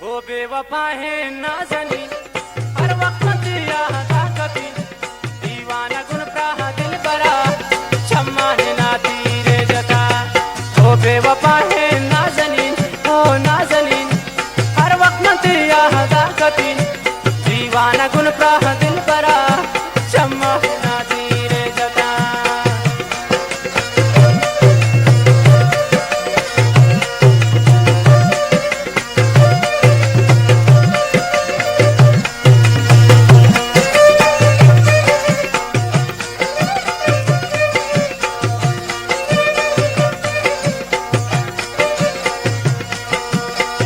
वो बेवफा है नाज़नीं, हर वक्त याद आती, दीवाना गुन प्राह दिल बरा, शम्मा है ना तीरे जता। वो बेवफा है नाज़नीं, ओ नाज़नीं, हर वक्त याद आती, दीवाना गुन प्राह दिल बरा, शम्मा है ना तीरे जता।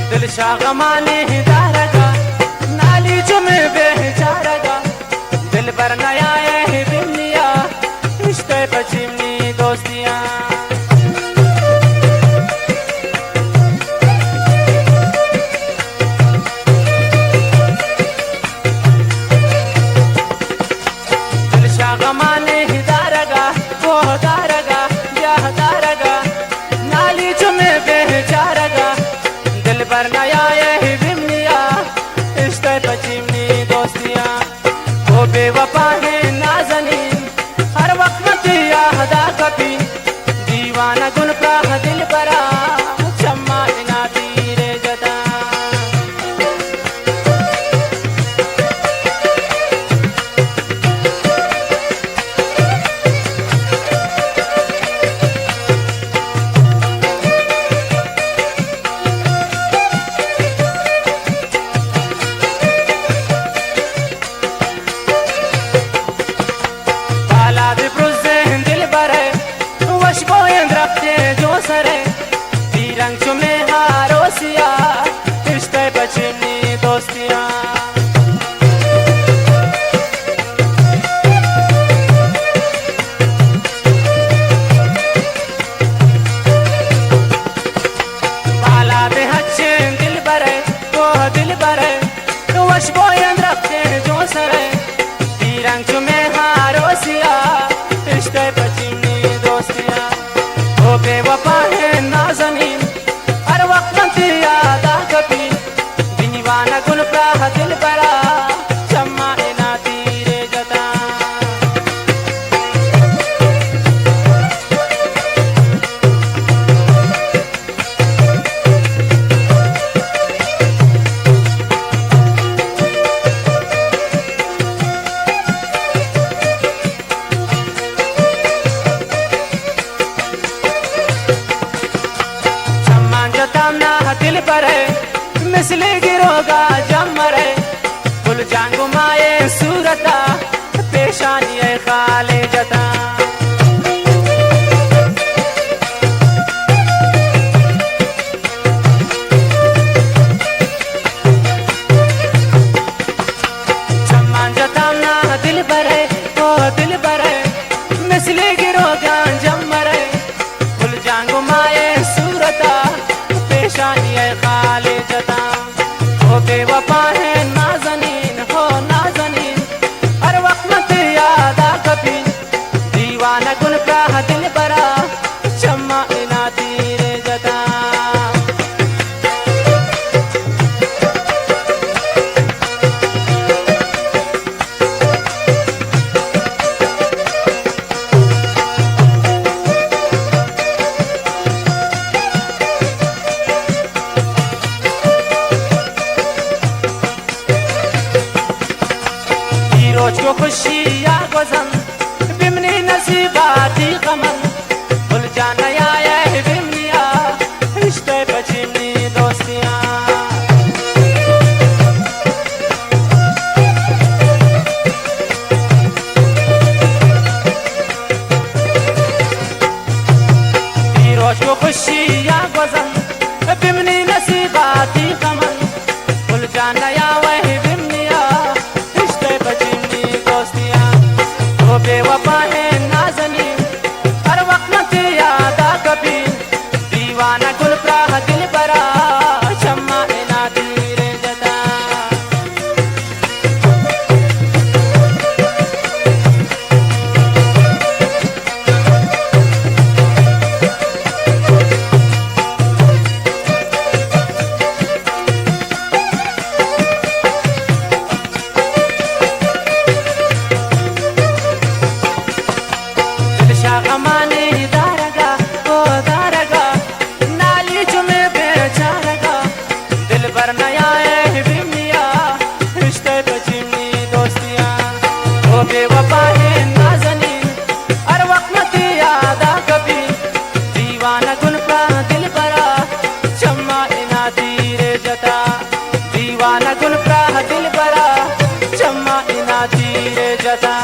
दिल शागमाने दारगा, नाली जुमे बेचारगा, दिल पर नया है दुनिया, रिश्ते पश्चिमी दोस्तियां। दिल शागमाने दारगा, वो दारगा, ब्याह दारगा, नाली जुमे बेचारगा, दिल पर नया ये दुनिया, रिश्ते पश्चिमी दोस्तियां। वो बेवफा है नाज़नीं, हर वक्त याद आती, दीवाना गुन प्राह दिल बरा, शम्मा ना तीरे जता। रंग चुमे हारोसिया, रिश्ते पश्चिमी दोस्तियां। बाला दे अच्छे दिल बरे, वो दिल बरे, वश बोयन रखते जो सरे, रंग चुमे हारोसिया, रिश्ते पश्चिमी दोस्तियां। वो बेवफा है नाज़नीं, हर वक्त याद आती, दीवाना गुन प्राह दिल बरा, शम्मा ना तीरे जता। दिल पर मिसले गिरोगा जमरे, फुल जांगो माए सूरता, पेशानी खाले जता। सम्मान जताना दिल पर ओ दिल पर मिसले गिरोगा जमरे, फुल जांगो माए सूरता, पेशानी खाले जता। वो बेवफा है नाज़नीं, हो नाज़नीं, हर वक्त याद आती, दीवाना गुन प्राह दिल बरा, शम्मा ना तीरे जता। रोज को खुशी या गज़न, बिमनी नसीबाती गमन, भूल जाना या ये दुनिया, रिश्ते पश्चिमी दोस्तियां। रोज को खुशी या गज़न, बिमनी नसीबाती गमन, भूल जाना या वही दुनिया, रिश्ते पश्चिमी दोस्तियां। वो बेवफा है नाज़नीं, हर वक्त याद आती, दीवाना गुल प्राह दिल बरा, शम्मा ना तीरे जता। पर नया है बिमिया रिश्ते तो चिमनी दोस्तियां ओ बेवफा है नाज़नीन हर वक्त मत याद आ कभी दीवाना गुल का दिल भरा चम्मा इना धीरे जता दीवाना गुल का दिल भरा चम्मा इना धीरे जता